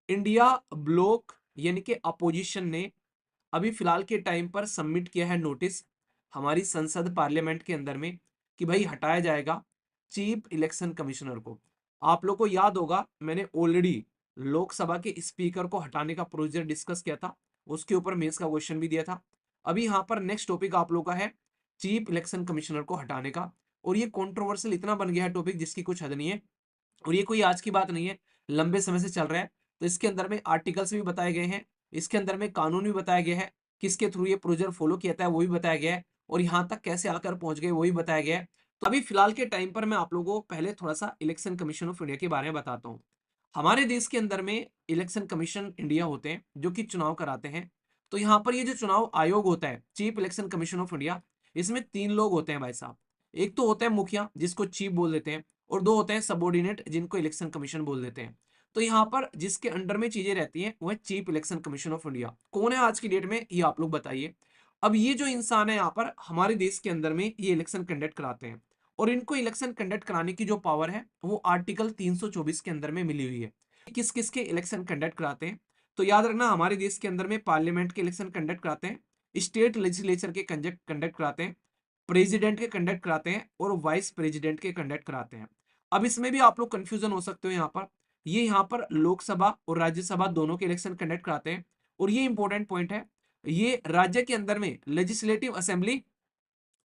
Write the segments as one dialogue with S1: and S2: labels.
S1: India block यानी कि opposition ने अभी फिलहाल के टाइम पर सबमिट किया है नोटिस हमारी संसद पार्लियामेंट के अंदर में कि भाई हटाया जाएगा चीफ इलेक्शन कमिश्नर को। आप लोग को याद होगा मैंने ऑलरेडी लोकसभा के स्पीकर को हटाने का प्रोसीजर डिस्कस किया था, उसके ऊपर मेंस का क्वेश्चन भी दिया था। अभी यहाँ पर नेक्स्ट टॉपिक आप लोग का है चीफ इलेक्शन कमिश्नर को हटाने का, और ये कंट्रोवर्शियल इतना बन गया है टॉपिक जिसकी कुछ हद नहीं है, और ये कोई आज की बात नहीं है, लंबे समय से चल रहा है। तो इसके अंदर में आर्टिकल्स भी बताए गए हैं, इसके अंदर में कानून भी बताया गया है, किसके थ्रू ये प्रोसीजर फॉलो किया था वो भी बताया गया है, और यहाँ तक कैसे आकर पहुंच गए वो भी बताया गया है। तो अभी फिलहाल के टाइम पर मैं आप लोगों को पहले थोड़ा सा इलेक्शन कमीशन ऑफ इंडिया के बारे में बताता हूँ। हमारे देश के अंदर में इलेक्शन कमीशन इंडिया होते हैं जो कि चुनाव कराते हैं। तो यहाँ पर ये जो चुनाव आयोग होता है chief election commission of India, इसमें 3 लोग होते हैं भाई साहब। एक तो होता है मुखिया जिसको चीफ बोल देते हैं, और 2 होते हैं सबऑर्डिनेट जिनको इलेक्शन कमीशन बोल देते हैं। तो यहाँ पर जिसके अंडर में चीजें रहती हैं वह chief election commission of India कौन है आज की डेट में, ये आप लोग बताइए। अब ये जो इंसान है यहाँ पर हमारे देश के अंदर में ये इलेक्शन कंडक्ट कराते हैं, और इनको इलेक्शन कंडक्ट कराने की जो पावर है वो आर्टिकल 324 के अंदर में मिली हुई है। किस किस के इलेक्शन कंडक्ट कराते हैं, तो याद रखना हमारे देश के अंदर में पार्लियामेंट के इलेक्शन कंडक्ट कराते हैं, स्टेट लेजिस्लेचर के कंडक्ट कराते हैं, प्रेसिडेंट के कंडक्ट कराते हैं, और वाइस प्रेसिडेंट के कंडक्ट कराते हैं। अब इसमें भी आप लोग कंफ्यूजन हो सकते हो यहाँ पर, ये यहाँ पर लोकसभा और राज्यसभा दोनों के इलेक्शन कंडक्ट कराते हैं, और ये इंपॉर्टेंट पॉइंट है, ये राज्य के अंदर में लेजिस्लेटिव असेंबली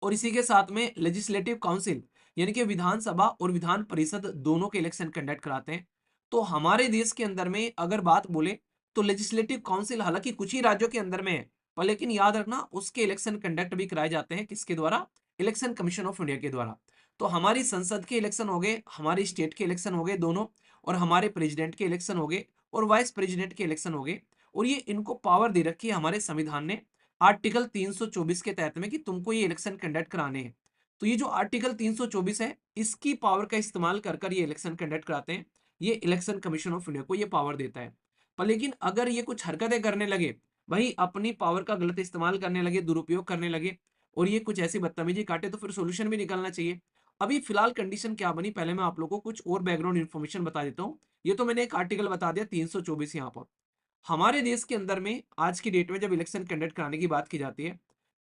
S1: और इसी के साथ में लेजिस्लेटिव काउंसिल यानी कि विधानसभा और विधान परिषद दोनों के इलेक्शन कंडक्ट कराते हैं। तो हमारे देश के अंदर में अगर बात बोले तो लेजिस्लेटिव काउंसिल हालांकि कुछ ही राज्यों के अंदर में है, पर लेकिन याद रखना उसके इलेक्शन कंडक्ट भी कराए जाते हैं किसके द्वारा, इलेक्शन कमीशन ऑफ इंडिया के द्वारा। तो हमारी संसद के इलेक्शन हो गए, हमारी स्टेट के इलेक्शन हो गए दोनों, और हमारे प्रेसिडेंट के इलेक्शन हो गए, और वाइस प्रेसिडेंट के इलेक्शन हो गए। और ये इनको पावर दे रखी है हमारे संविधान ने आर्टिकल 324 के तहत में कि तुमको ये इलेक्शन कंडक्ट कराने हैं। तो ये जो आर्टिकल 324 है इसकी पावर का इस्तेमाल कर कर ये इलेक्शन कंडक्ट कराते हैं, ये इलेक्शन कमीशन ऑफ इंडिया को ये पावर देता है। पर लेकिन अगर ये कुछ हरकतें करने लगे, भाई अपनी पावर का गलत इस्तेमाल करने लगे, दुरुपयोग करने लगे, और ये कुछ ऐसी बदतमीजी काटे, तो फिर सोल्यूशन भी निकलना चाहिए। अभी फिलहाल कंडीशन क्या बनी पहले मैं आप लोगों को कुछ और बैकग्राउंड इन्फॉर्मेशन बता देता हूँ। ये तो मैंने एक आर्टिकल बता दिया 324 यहाँ पर। हमारे देश के अंदर में आज की डेट में जब इलेक्शन कंडक्ट कराने की बात की जाती है,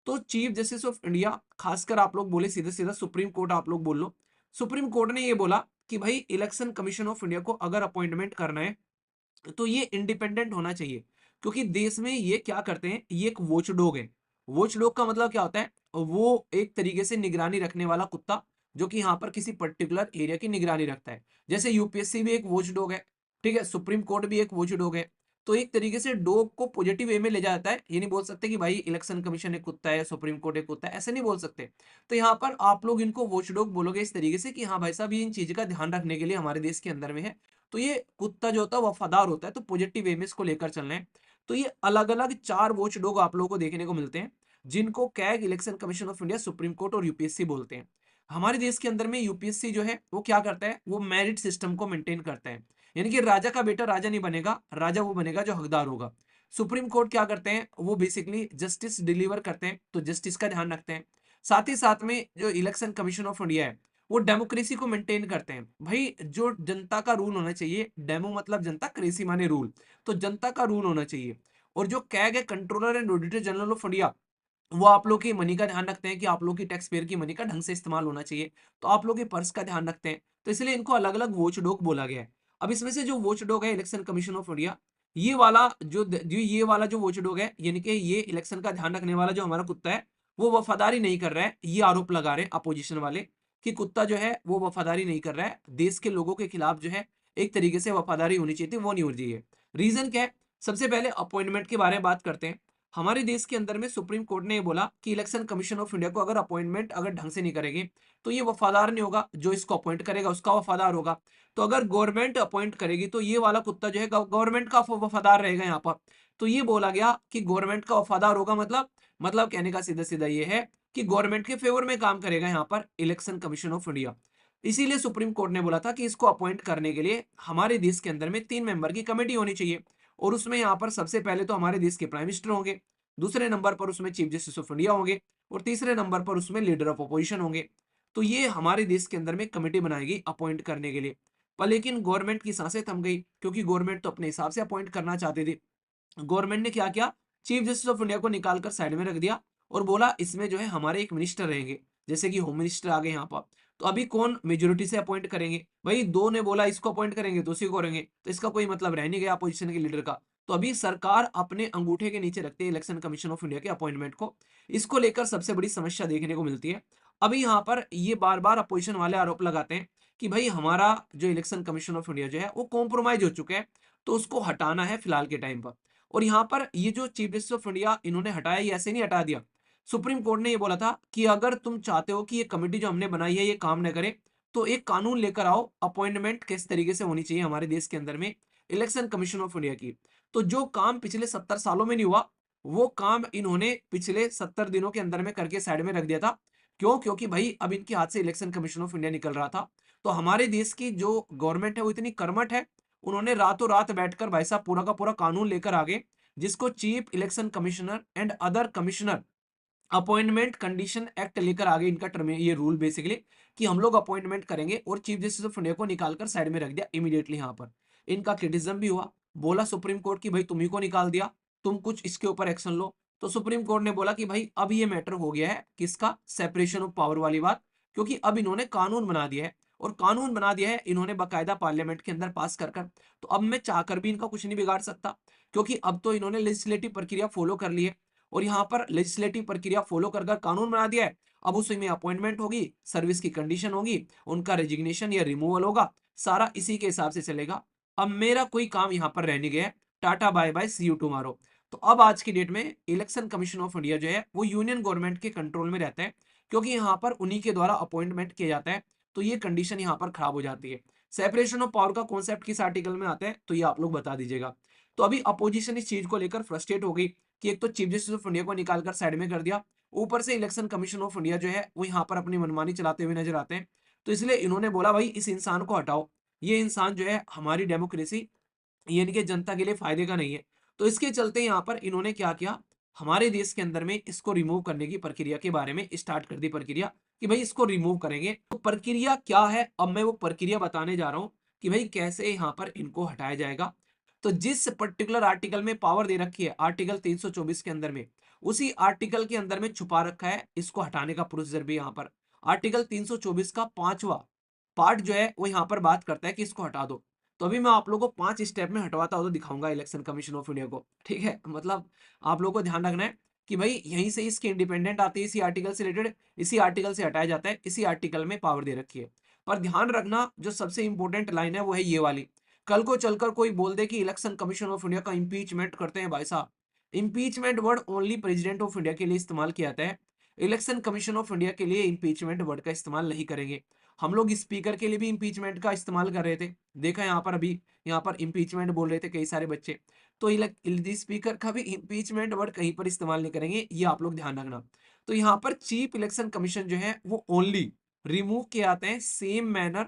S1: तो चीफ जस्टिस ऑफ इंडिया, खासकर आप लोग बोले सीधा सीधा सुप्रीम कोर्ट आप लोग बोल लो, सुप्रीम कोर्ट ने ये बोला कि भाई इलेक्शन कमीशन ऑफ इंडिया को अगर अपॉइंटमेंट करना है तो ये इंडिपेंडेंट होना चाहिए। क्योंकि देश में ये क्या करते हैं, ये एक वॉचडॉग है। वॉचडॉग का मतलब क्या होता है, वो एक तरीके से निगरानी रखने वाला कुत्ता जो कि यहाँ पर किसी पर्टिकुलर एरिया की निगरानी रखता है। जैसे यूपीएससी भी एक वॉचडॉग है, ठीक है, सुप्रीम कोर्ट भी एक वॉचडॉग है। तो एक तरीके से डॉग को पॉजिटिव वे में ले जाता है, ये नहीं बोल सकते कि भाई इलेक्शन कमीशन एक कुत्ता है, सुप्रीम कोर्ट एक कुत्ता है, ऐसे नहीं बोल सकते। तो यहाँ पर आप लोग इनको वॉचडॉग बोलोगे इस तरीके से कि हाँ भाई साहब ये इन चीज का ध्यान रखने के लिए हमारे देश के अंदर में है। तो ये कुत्ता जो होता है वफादार होता है, तो पॉजिटिव वे में इसको लेकर चलना है। तो ये अलग अलग 4 वॉच डॉग आप लोगों को देखने को मिलते हैं, जिनको CAG, election commission of India, supreme court और यूपीएससी बोलते हैं। हमारे देश के अंदर में यूपीएससी जो है वो क्या करता है, वो मेरिट सिस्टम को मेंटेन करता है। यानी कि राजा का बेटा राजा नहीं बनेगा, राजा वो बनेगा जो हकदार होगा। सुप्रीम कोर्ट क्या करते हैं, वो बेसिकली जस्टिस डिलीवर करते हैं, तो जस्टिस का ध्यान रखते हैं। साथ ही साथ में जो इलेक्शन कमीशन ऑफ इंडिया है वो डेमोक्रेसी को मेंटेन करते हैं। भाई जो जनता का रूल होना चाहिए, डेमो मतलब जनता, क्रेसी माने रूल, तो जनता का रूल होना चाहिए। और जो कैग है, controller and auditor general of India, वो आप लोग की मनी का ध्यान रखते हैं कि आप लोग की टैक्स पेयर की मनी का ढंग से इस्तेमाल होना चाहिए, तो आप लोग के पर्स का ध्यान रखते हैं। तो इसलिए इनको अलग अलग वॉच डॉग बोला गया है। अब इसमें से जो वॉच डॉग है इलेक्शन कमीशन ऑफ इंडिया, ये वाला जो वॉच डॉग है, यानी कि ये इलेक्शन का ध्यान रखने वाला जो हमारा कुत्ता है, वो वफादारी नहीं कर रहा है, ये आरोप लगा रहे हैं अपोजिशन वाले कि कुत्ता जो है वो वफादारी नहीं कर रहा है, देश के लोगों के खिलाफ जो है एक तरीके से वफादारी होनी चाहिए थी, वो नहीं हो रही है। रीजन क्या है, सबसे पहले अपॉइंटमेंट के बारे में बात करते हैं। हमारे देश के अंदर में सुप्रीम कोर्ट ने ये बोला कि इलेक्शन कमीशन ऑफ इंडिया को अगर अपॉइंटमेंट अगर ढंग से नहीं करेंगे तो ये वफादार नहीं होगा, जो इसको अपॉइंट करेगा उसका वफादार होगा। तो अगर गवर्नमेंट अपॉइंट करेगी तो ये वाला कुत्ता जो है गवर्नमेंट का वफादार रहेगा यहाँ पर। तो ये बोला गया कि गवर्नमेंट का वफादार होगा, मतलब कहने का सीधा सीधा ये है कि गवर्नमेंट के फेवर में काम करेगा यहाँ पर इलेक्शन कमीशन ऑफ इंडिया। इसीलिए सुप्रीम कोर्ट ने बोला था कि इसको अपॉइंट करने के लिए हमारे देश के अंदर में 3 मेंबर की कमेटी होनी चाहिए, और उसमें यहाँ पर सबसे पहले तो हमारे देश के प्राइम मिनिस्टर होंगे, दूसरे नंबर पर उसमें चीफ जस्टिस ऑफ इंडिया होंगे, और तीसरे नंबर पर उसमें लीडर ऑफ अपोजिशन होंगे। तो ये हमारे देश के अंदर में कमेटी बनाएगी अपॉइंट करने के लिए। पर लेकिन गवर्नमेंट की सांसें थम गई, क्योंकि गवर्नमेंट तो अपने हिसाब से अपॉइंट करना चाहती थी। गवर्नमेंट ने क्या किया, चीफ जस्टिस ऑफ इंडिया को निकाल कर साइड में रख दिया और बोला इसमें जो है हमारे एक मिनिस्टर रहेंगे, जैसे कि होम मिनिस्टर आ गए यहाँ पर। तो अभी कौन मेजोरिटी से अपॉइंट करेंगे? भाई दो ने बोला इसको अपॉइंट करेंगे तो उसी को करेंगे, तो इसका कोई मतलब रह नहीं गया अपोजिशन के लीडर का। तो अभी सरकार अपने अंगूठे के नीचे रखती है इलेक्शन कमीशन ऑफ इंडिया के अपॉइंटमेंट को। इसको लेकर सबसे बड़ी समस्या देखने को मिलती है। अभी यहाँ पर ये बार बार अपोजिशन वाले आरोप लगाते हैं कि भाई हमारा जो इलेक्शन कमीशन ऑफ इंडिया जो है वो कॉम्प्रोमाइज हो चुका है, तो उसको हटाना है फिलहाल के टाइम पर। और यहाँ पर ये जो चीफ जस्टिस ऑफ इंडिया इन्होंने हटाया, ये ऐसे नहीं हटा दिया। सुप्रीम कोर्ट ने ये बोला था कि अगर तुम चाहते हो कि ये कमेटी जो हमने बनाई है ये काम न करे, तो एक कानून लेकर आओ, अपॉइंटमेंट किस तरीके से होनी चाहिए हमारे देश के अंदर में इलेक्शन कमीशन ऑफ इंडिया की। तो जो काम पिछले 70 सालों में नहीं हुआ, वो काम इन्होंने पिछले 70 दिनों के अंदर में करके साइड में रख दिया था। क्यों? क्योंकि भाई अब इनके हाथ से इलेक्शन कमीशन ऑफ इंडिया निकल रहा था। तो हमारे देश की जो गवर्नमेंट है वो इतनी कर्मठ है, उन्होंने रातों रात बैठकर भाई साहब पूरा का पूरा कानून लेकर आ गए, जिसको chief election commissioner and other commissioner appointment condition act लेकर आ गए। इनका टर्म ये रूल बेसिकली कि हम लोग अपॉइंटमेंट करेंगे, और चीफ जस्टिस ऑफ इंडिया को निकालकर साइड में रख दिया इमीडिएटली। यहाँ पर इनका क्रिटिसिज्म भी हुआ, बोला सुप्रीम कोर्ट की भाई तुम ही को निकाल दिया, तुम कुछ इसके ऊपर एक्शन लो। तो सुप्रीम कोर्ट ने बोला कि भाई अब ये मैटर हो गया है किसका, सेपरेशन ऑफ पावर वाली बात, क्योंकि अब इन्होंने कानून बना दिया है, और कानून बना दिया है इन्होंने बाकायदा पार्लियामेंट के अंदर पास कर कर। तो अब मैं चाहकर भी इनका कुछ नहीं बिगाड़ सकता, क्योंकि अब तो इन्होंने लेजिस्लेटिव प्रक्रिया फॉलो कर ली है, और यहाँ पर लेजिस्लेटिव प्रक्रिया फॉलो कर कर कानून बना दिया है। अब उसी में अपॉइंटमेंट होगी, सर्विस की कंडीशन होगी, उनका रेजिग्नेशन या रिमूवल होगा, सारा इसी के हिसाब से चलेगा। अब मेरा कोई काम यहाँ पर रह नहीं गया है। Tata bye bye, see you tomorrow. तो अब आज की डेट में इलेक्शन कमीशन ऑफ इंडिया जो है वो यूनियन गवर्नमेंट के कंट्रोल में रहता है, क्योंकि यहाँ पर उन्हीं के द्वारा अपॉइंटमेंट किया जाता है। तो ये कंडीशन यहाँ पर खराब हो जाती है। सेपरेशन ऑफ पावर का कॉन्सेप्ट किस आर्टिकल में आता है, तो ये आप लोग बता दीजिएगा। तो अभी अपोजिशन इस चीज को लेकर फ्रस्ट्रेट हो गई कि एक तो चीफ जस्टिस ऑफ इंडिया को निकालकर साइड में कर दिया, ऊपर से इलेक्शन कमीशन ऑफ इंडिया जो है वो यहाँ पर अपनी मनमानी चलाते हुए नजर आते हैं। तो इसलिए इन्होंने बोला भाई इस इंसान को हटाओ, ये इंसान जो है हमारी डेमोक्रेसी यानी कि जनता के लिए फायदे का नहीं है। तो इसके चलते यहाँ पर इन्होंने क्या किया, हमारे देश के अंदर में इसको रिमूव करने की प्रक्रिया के बारे में स्टार्ट कर दी प्रक्रिया, कि भाई इसको रिमूव करेंगे। तो प्रक्रिया क्या है, अब मैं वो प्रक्रिया बताने जा रहा हूँ कि भाई कैसे यहाँ पर इनको हटाया जाएगा। तो जिस पर्टिकुलर आर्टिकल में पावर दे रखी है आर्टिकल 324 के अंदर में, उसी आर्टिकल के अंदर में छुपा रखा है इसको हटाने का प्रोसीजर भी। यहाँ पर आर्टिकल 324 का 5वां पार्ट जो है वो यहाँ पर बात करता है कि इसको हटा दो। तो अभी मैं आप लोगों को 5 स्टेप में हटवाता हुआ तो दिखाऊंगा इलेक्शन कमीशन ऑफ इंडिया को, ठीक है। मतलब आप लोगों को ध्यान रखना है कि भाई यहीं से इसकी इंडिपेंडेंट आती है, इसी आर्टिकल से रिलेटेड, इसी आर्टिकल से हटाया जाता है, इसी आर्टिकल में पावर दे रखी है। पर ध्यान रखना जो सबसे इंपॉर्टेंट लाइन है वो है ये वाली, कल को चलकर कोई बोल दे कि इलेक्शन कमीशन ऑफ इंडिया का इंपीचमेंट करते हैं। भाई साहब, impeachment word only president of India के लिए इस्तेमाल किया जाता है, इलेक्शन कमीशन ऑफ इंडिया के लिए इंपीचमेंट वर्ड का इस्तेमाल नहीं करेंगे। हम लोग स्पीकर के लिए भी इंपीचमेंट का इस्तेमाल कर रहे थे, देखा यहाँ पर अभी यहाँ पर इंपीचमेंट बोल रहे थे कई सारे बच्चे। तो स्पीकर का भी इंपीचमेंट वर्ड कहीं पर इस्तेमाल नहीं करेंगे, ये आप लोग ध्यान रखना। तो यहाँ पर चीफ इलेक्शन कमीशन जो है वो ओनली रिमूव किए आते हैं सेम मैनर,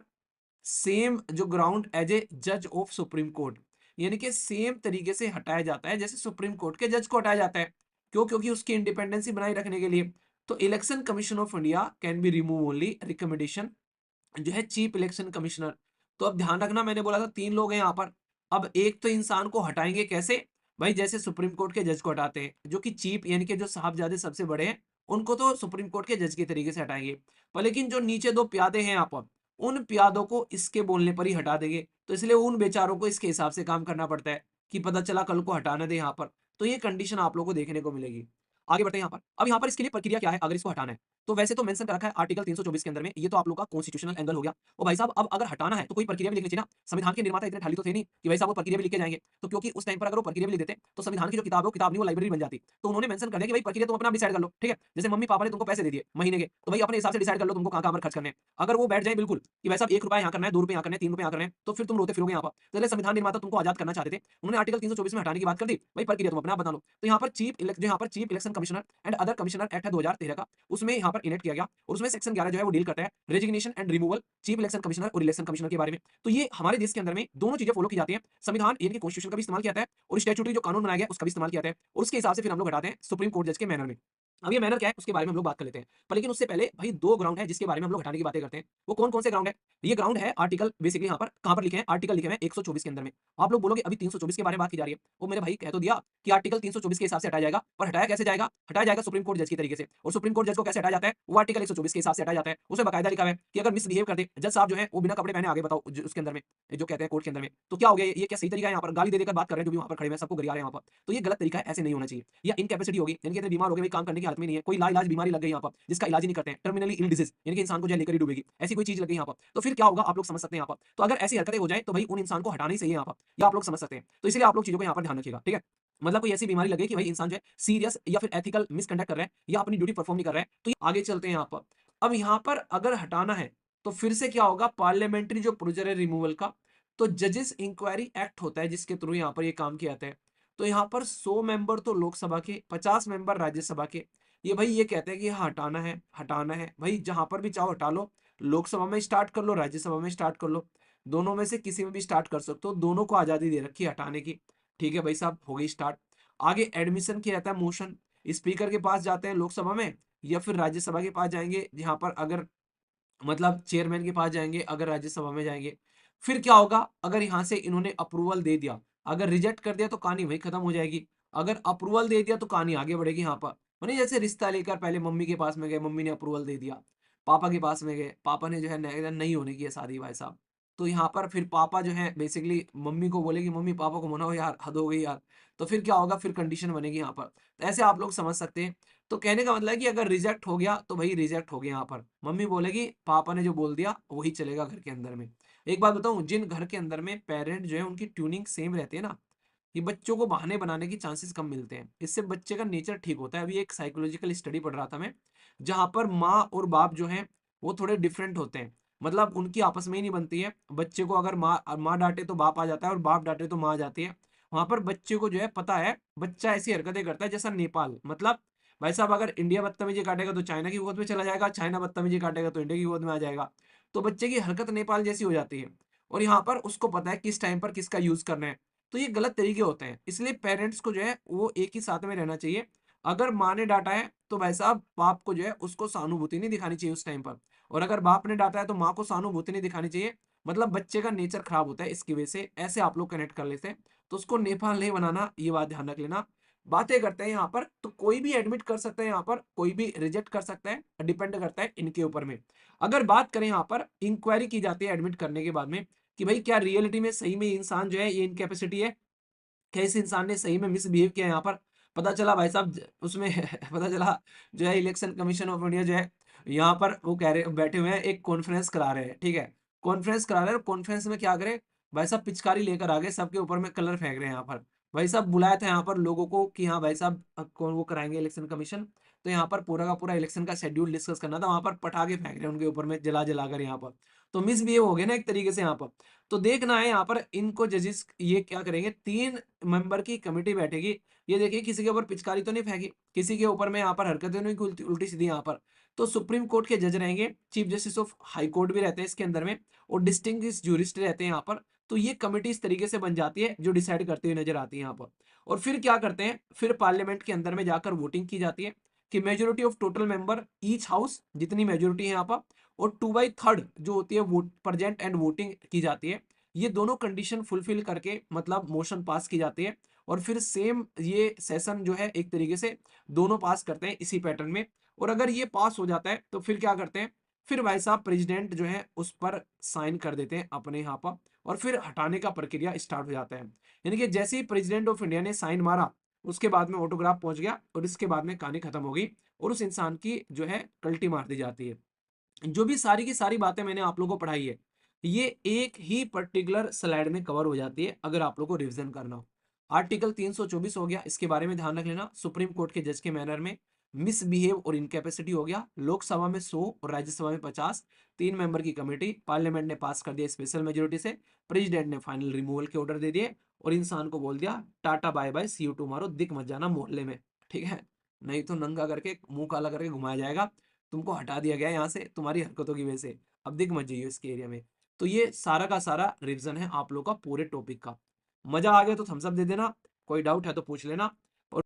S1: सेम जो ग्राउंड एज ए जज ऑफ सुप्रीम कोर्ट, यानी कि सेम तरीके से हटाया जाता है जैसे सुप्रीम कोर्ट के जज को हटाया जाता है। क्यों? क्योंकि उसकी इंडिपेंडेंसी बनाए रखने के लिए। तो election commission of India can be remove only recommendation जो है चीफ इलेक्शन कमिश्नर। तो अब ध्यान रखना, मैंने बोला था 3 लोग हैं यहाँ पर। अब एक तो इंसान को हटाएंगे कैसे, भाई जैसे सुप्रीम कोर्ट के जज को हटाते हैं, जो कि चीफ यानी कि जो साहबजादे सबसे बड़े हैं, उनको तो सुप्रीम कोर्ट के जज के तरीके से हटाएंगे। पर लेकिन जो नीचे 2 प्यादे हैं यहाँ पर, उन प्यादों को इसके बोलने पर ही हटा देंगे। तो इसलिए उन बेचारों को इसके हिसाब से काम करना पड़ता है कि पता चला कल को हटाना दे यहाँ पर। तो ये कंडीशन आप लोगों को देखने को मिलेगी। आगे बढ़ते हैं यहाँ पर। अब यहाँ पर इसके लिए प्रक्रिया क्या है अगर इसको हटाना है, तो वैसे तो मेंशन कर रखा है आर्टिकल 324 के अंदर में, ये तो आप लोग का कॉन्स्टिट्यूशनल एंगल हो गया। और भाई साहब अब अगर हटाना है तो कोई प्रक्रिया भी लिखनी चाहिए ना। संविधान के निर्माता इतने ठाली तो थे नहीं कि भाई साहब वो प्रक्रिया भी लिख के जाएंगे। तो क्योंकि उस टाइम पर अगर वो प्रक्रिया भी लिख देते तो संविधान की जो किताब है वो किताब नहीं, वो लाइब्रेरी बन जाती। तो उन्होंने मेंशन कर दिया कि भाई प्रक्रिया तुम अपना डिसाइड कर लो, ठीक है। जैसे मम्मी पापा ने तुमको पैसे दे दिए महीने के, तो भाई अपने हिसाब से डिसाइड कर लो तुमको कहाँ पर खर्च करने हैं। अगर वो बैठ जाए बिल्कुल कि भाई साहब 1 रुपया यहाँ करना है, 2 रुपये यहाँ करना है, 3 रुपये यहाँ करना है, तो फिर तुम रोते फिरोगे यहाँ पर। तो इसलिए संविधान निर्माता तुमको आजाद करना चाहते थे, उन्होंने आर्टिकल 324 में हटाने की बात कर दी, भाई प्रक्रिया तुम अपना आप बता लो। तो यहाँ पर chief election commissioner and other commissioner act है 2013 का, उसमें यहाँ पर इनेक्ट किया गया, और उसमें सेक्शन 11 जो है वो डील करता है resignation and removal chief election commissioner और इलेक्शन कमिश्नर के बारे में। तो ये हमारे देश के अंदर में दोनों चीजें फॉलो की जाती हैं, संविधान यानी कि कॉन्स्टिट्यूशन का भी इस्तेमाल किया जाता है, और स्टैट्यूटरी जो कानून बनाया गया उसका भी इस्तेमाल किया जाता है, और उसके हिसाब से फिर हम लोग हटाते हैं सुप्रीम कोर्ट जज के मैनर में। अब ये मैनर क्या है उसके बारे में हम लोग बात कर लेते हैं। पर लेकिन उससे पहले भाई 2 ग्राउंड है जिसके बारे में हम लोग हटाने की बातें करते हैं। वो कौन-कौन से ग्राउंड है? ये ग्राउंड है आर्टिकल बेसिकली यहाँ पर कहाँ पर लिखे हैं? आर्टिकल लिखे हुए हैं 124 के अंदर में। आप लोग बोलोगे अभी 324 के बारे में बात की जा रही है। ओ मेरे भाई कह तो दिया कि आर्टिकल 324 के हिसाब से हटाया जाएगा, पर हटाया कैसे जाएगा? हटाया जाएगा सुप्रीम कोर्ट जज के तरीके से। और सुप्रीम कोर्ट जज को कैसे हटाया जाता है? वो आर्टिकल 124 के हिसाब से हटाया जाता है। उसमें बाकायदा लिखा हुआ है कि अगर मिसबिहेव कर दे जज साहब जो है वो बिना कपड़े पहने आगे बताओ उसके अंदर में जो कहते हैं कोर्ट के अंदर में। तो क्या हो गया ये क्या सही तरीका है यहाँ पर? गाली दे देकर बात कर रहे हैं जो भी वहाँ पर खड़े हैं सबको गरिया रहे हैं वहाँ पर। तो ये गलत तरीका है, ऐसे नहीं होना चाहिए। या इनकैपेसिटी होगी यानी कि बीमार हो गए भाई काम करने की हालत में नहीं है, कोई लाइलाज बीमारी लग गई यहाँ पर जिसका इलाज ही नहीं करते हैं, टर्मिनली इल डिजीज यानी कि इंसान को जो है लेकर ही डूबेगी, ऐसी कोई चीज लग गई यहाँ पर, तो फिर क्या होगा आप लोग समझ सकते हैं यहाँ पर। तो अगर ऐसी हरकतें हो जाए तो भाई उन इंसान को हटाना ही चाहिए यहाँ पर, या आप लोग समझ सकते हैं। तो इसलिए आप लोग चीजों को यहाँ पर ध्यान रखिएगा, ठीक है। मतलब कोई ऐसी बीमारी लगे कि भाई इंसान जो है सीरियस या फिर एथिकल मिसकंडक्ट कर रहा है या अपनी ड्यूटी परफॉर्म नहीं कर रहा है, तो आगे चलते हैं यहाँ पर। अब यहाँ पर अगर हटाना है तो फिर से क्या होगा, पार्लियामेंट्री जो प्रोसीजर है रिमूवल का, तो जजेस इंक्वायरी एक्ट होता है जिसके थ्रू यहाँ पर ये काम किया जाता है। तो यहाँ पर 100 मेंबर तो लोकसभा के, 50 मेंबर राज्यसभा के। ये भाई ये कहते हैं कि हाँ हटाना है, हटाना है भाई जहां पर भी चाहो हटा लो। लोकसभा में स्टार्ट कर लो, राज्यसभा में स्टार्ट कर लो, दोनों में से किसी में भी स्टार्ट कर सकते हो, दोनों को आजादी दे रखी है हटाने की। ठीक है भाई साहब हो गई स्टार्ट। आगे एडमिशन किया जाता है मोशन, स्पीकर के पास जाते हैं लोकसभा में या फिर राज्यसभा के पास जाएंगे, जहां पर अगर मतलब चेयरमैन के पास जाएंगे अगर राज्यसभा में जाएंगे। फिर क्या होगा, अगर यहाँ से इन्होंने अप्रूवल दे दिया, अगर रिजेक्ट कर दिया तो कहानी वही खत्म हो जाएगी, अगर अप्रूवल दे दिया तो कहानी आगे बढ़ेगी। यहाँ पर मानिए जैसे रिश्ता लेकर पहले मम्मी के पास में गए, मम्मी ने अप्रूवल दे दिया, पापा के पास में गए, पापा ने जो है नहीं होने की है शादी भाई साहब। तो यहाँ पर फिर पापा जो है बेसिकली मम्मी को बोलेगी मम्मी पापा को मनाओ यार हद हो गई यार। तो फिर क्या होगा, फिर कंडीशन बनेगी यहाँ पर, तो ऐसे आप लोग समझ सकते हैं। तो कहने का मतलब है कि अगर रिजेक्ट हो गया तो भाई रिजेक्ट हो गया, यहाँ पर मम्मी बोलेगी पापा ने जो बोल दिया वही चलेगा घर के अंदर में। एक बात बताऊं, जिन घर के अंदर में पेरेंट जो है उनकी ट्यूनिंग सेम रहती है ना, ये बच्चों को बहाने बनाने की चांसेस कम मिलते हैं, इससे बच्चे का नेचर ठीक होता है। अभी एक साइकोलॉजिकल स्टडी पढ़ रहा था मैं, जहां पर माँ और बाप जो हैं वो थोड़े डिफरेंट होते हैं, मतलब उनकी आपस में ही नहीं बनती है। बच्चे को अगर माँ माँ डांटे तो बाप आ जाता है और बाप डांटे तो माँ आ जाती है। वहां पर बच्चे को जो है पता है, बच्चा ऐसी हरकतें करता है जैसा नेपाल, मतलब भाई साहब अगर इंडिया बदतमीजी काटेगा तो चाइना की गोद में चला जाएगा, चाइना बदतमीजी काटेगा तो इंडिया की गोद में आ जाएगा। तो बच्चे की हरकत नेपाल जैसी हो जाती है, और यहाँ पर उसको पता है किस टाइम पर किसका यूज करना है। तो ये गलत तरीके होते हैं, इसलिए पेरेंट्स को जो है वो एक ही साथ में रहना चाहिए। अगर माँ ने डांटा है तो भाई साहब बाप को जो है उसको सहानुभूति नहीं दिखानी चाहिए उस टाइम पर, और अगर बाप ने डांटा है तो माँ को सहानुभूति नहीं दिखानी चाहिए। मतलब बच्चे का नेचर खराब होता है इसकी वजह से, ऐसे आप लोग कनेक्ट कर लेते हैं। तो उसको नेपाल नहीं बनाना, ये बात ध्यान रख लेना। बातें करते हैं यहाँ पर तो कोई भी एडमिट कर सकता है, यहाँ पर कोई भी रिजेक्ट कर सकता है, डिपेंड करता है इनके ऊपर में। अगर बात करें यहाँ पर इंक्वायरी की जाती है एडमिट करने के बाद में कि भाई क्या रियलिटी में सही में ये इंसान जो है ये इनकैपेसिटी है, क्या इस इंसान ने सही में मिसबिहेव किया यहाँ पर। पता चला भाई साहब उसमें पता चला जो है इलेक्शन कमीशन ऑफ इंडिया जो है यहाँ पर वो कह रहे बैठे हुए हैं एक कॉन्फ्रेंस करा रहे हैं, ठीक है। कॉन्फ्रेंस करा रहे हैं, कॉन्फ्रेंस में क्या करे भाई साहब, पिचकारी लेकर आ गए, सबके ऊपर में कलर फेंक रहे हैं यहाँ पर। भाई साहब बुलाया था यहाँ पर लोगों को कि हाँ भाई साहब कौन वो कराएंगे इलेक्शन कमीशन, तो यहाँ पर पूरा का पूरा इलेक्शन का शेड्यूल डिस्कस करना था, वहां पर पटाखे फेंक रहे हैं उनके ऊपर में जला जला कर यहाँ पर। तो मिसबिहेव हो गए ना एक तरीके से यहाँ पर। तो देखना है यहाँ पर इनको जजेस ये क्या करेंगे, 3 मेंबर की कमेटी बैठेगी। ये देखिए किसी के ऊपर पिचकारी तो नहीं फेंकी, किसी के ऊपर में यहाँ पर हरकतें नहीं की उल्टी उल्टी सीधी यहाँ पर। तो सुप्रीम कोर्ट के जज रहेंगे, chief justice of high court भी रहते हैं इसके अंदर में, और डिस्टिंग्विश्ड ज्यूरिस्ट रहते हैं यहाँ पर। तो ये कमेटी इस तरीके से बन जाती है जो डिसाइड करती हुई नजर आती है यहाँ पर। और फिर क्या करते हैं, फिर पार्लियामेंट के अंदर में जाकर वोटिंग की जाती है कि majority of total member each house, जितनी मेजोरिटी है यहाँ पर, और 2/3 जो होती है वोट प्रेजेंट एंड वोटिंग की जाती है। ये दोनों कंडीशन फुलफिल करके मतलब मोशन पास की जाती है। और फिर सेम ये सेशन जो है एक तरीके से दोनों पास करते हैं इसी पैटर्न में। और अगर ये पास हो जाता है तो फिर क्या करते हैं, फिर भाई साहब प्रेसिडेंट जो है उस पर साइन कर देते हैं अपने यहाँ पर, और फिर हटाने का प्रक्रिया स्टार्ट हो जाता है। यानी कि जैसे ही प्रेसिडेंट ऑफ इंडिया ने साइन मारा, उसके बाद में ऑटोग्राफ पहुंच गया और इसके बाद में कहानी खत्म हो गई, और उस इंसान की जो है कल्टी मार दी जाती है। जो भी सारी की सारी बातें मैंने आप लोगों को पढ़ाई है, ये एक ही पर्टिकुलर स्लाइड में कवर हो जाती है अगर आप लोगों को रिवीजन करना हो। आर्टिकल 324 हो गया, इसके बारे में ध्यान रख लेना, सुप्रीम कोर्ट के जज के मैनर में मिसबिहेव और इनकैपेसिटी हो गया, लोकसभा में 100 और राज्यसभा में 50, 3 मेंबर की कमेटी, पार्लियामेंट ने पास कर दिया स्पेशल मेजोरिटी से, प्रेसिडेंट ने फाइनल रिमूवल के ऑर्डर दे दिए, और इंसान को बोल दिया tata bye bye see you tomorrow, दिख मत जाना मोहल्ले में, ठीक है। नहीं तो नंगा करके मुंह काला करके घुमाया जाएगा, तुमको हटा दिया गया है यहाँ से तुम्हारी हरकतों की वजह से, अब दिख मत जाइए इसके एरिया में। तो ये सारा का सारा रिवीजन है आप लोग का पूरे टॉपिक का। मजा आ गया तो थम्स अप दे देना, कोई डाउट है तो पूछ लेना।